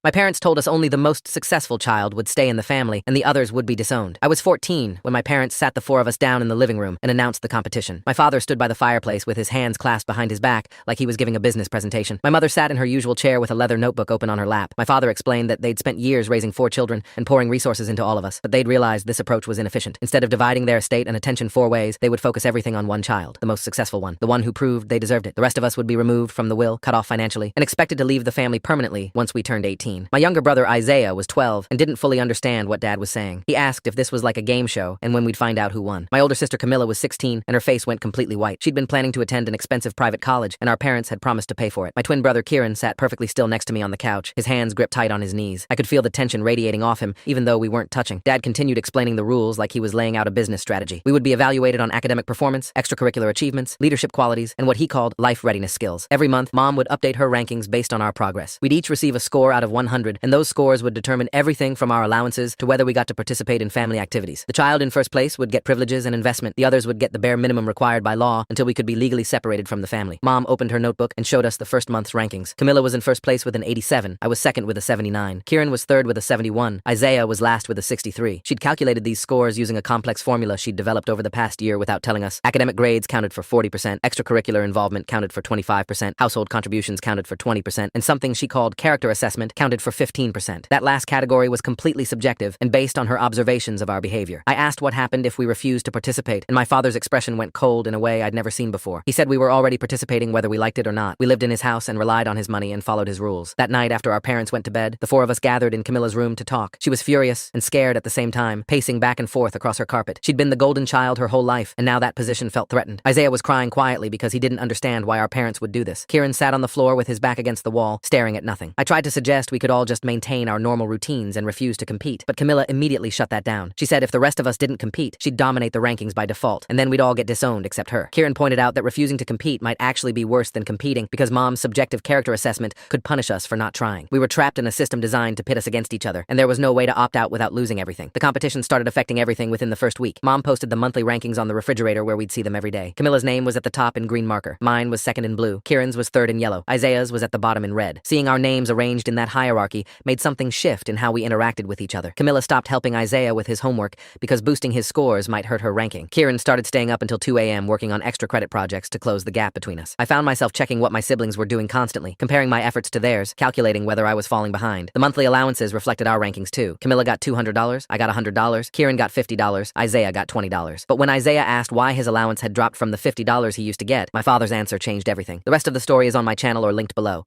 My parents told us only the most successful child would stay in the family and the others would be disowned. I was 14 when my parents sat the four of us down in the living room and announced the competition. My father stood by the fireplace with his hands clasped behind his back like he was giving a business presentation. My mother sat in her usual chair with a leather notebook open on her lap. My father explained that they'd spent years raising 4 children and pouring resources into all of us, but they'd realized this approach was inefficient. Instead of dividing their estate and attention 4 ways, they would focus everything on one child, the most successful one, the one who proved they deserved it. The rest of us would be removed from the will, cut off financially, and expected to leave the family permanently once we turned 18. My younger brother Isaiah was 12 and didn't fully understand what Dad was saying. He asked if this was like a game show and when we'd find out who won. My older sister Camilla was 16 and her face went completely white. She'd been planning to attend an expensive private college and our parents had promised to pay for it. My twin brother Kieran sat perfectly still next to me on the couch, his hands gripped tight on his knees. I could feel the tension radiating off him even though we weren't touching. Dad continued explaining the rules like he was laying out a business strategy. We would be evaluated on academic performance, extracurricular achievements, leadership qualities, and what he called life readiness skills. Every month, Mom would update her rankings based on our progress. We'd each receive a score out of 100, and those scores would determine everything from our allowances to whether we got to participate in family activities. The child in first place would get privileges and investment. The others would get the bare minimum required by law until we could be legally separated from the family. Mom opened her notebook and showed us the first month's rankings. Camilla was in first place with an 87. I was second with a 79. Kieran was third with a 71. Isaiah was last with a 63. She'd calculated these scores using a complex formula she'd developed over the past year without telling us. Academic grades counted for 40%, extracurricular involvement counted for 25%, household contributions counted for 20%, and something she called character assessment counted for 15%. That last category was completely subjective and based on her observations of our behavior. I asked what happened if we refused to participate, and my father's expression went cold in a way I'd never seen before. He said we were already participating whether we liked it or not. We lived in his house and relied on his money and followed his rules. That night, after our parents went to bed, the 4 of us gathered in Camilla's room to talk. She was furious and scared at the same time, pacing back and forth across her carpet. She'd been the golden child her whole life, and now that position felt threatened. Isaiah was crying quietly because he didn't understand why our parents would do this. Kieran sat on the floor with his back against the wall, staring at nothing. I tried to suggest we could all just maintain our normal routines and refuse to compete, but Camilla immediately shut that down. She said if the rest of us didn't compete, she'd dominate the rankings by default, and then we'd all get disowned except her. Kieran pointed out that refusing to compete might actually be worse than competing because Mom's subjective character assessment could punish us for not trying. We were trapped in a system designed to pit us against each other, and there was no way to opt out without losing everything. The competition started affecting everything within the first week. Mom posted the monthly rankings on the refrigerator where we'd see them every day. Camilla's name was at the top in green marker. Mine was second in blue. Kieran's was third in yellow. Isaiah's was at the bottom in red. Seeing our names arranged in that hierarchy made something shift in how we interacted with each other. Camilla stopped helping Isaiah with his homework because boosting his scores might hurt her ranking. Kieran started staying up until 2 a.m. working on extra credit projects to close the gap between us. I found myself checking what my siblings were doing constantly, comparing my efforts to theirs, calculating whether I was falling behind. The monthly allowances reflected our rankings too. Camilla got $200, I got $100, Kieran got $50, Isaiah got $20. But when Isaiah asked why his allowance had dropped from the $50 he used to get, my father's answer changed everything. The rest of the story is on my channel or linked below.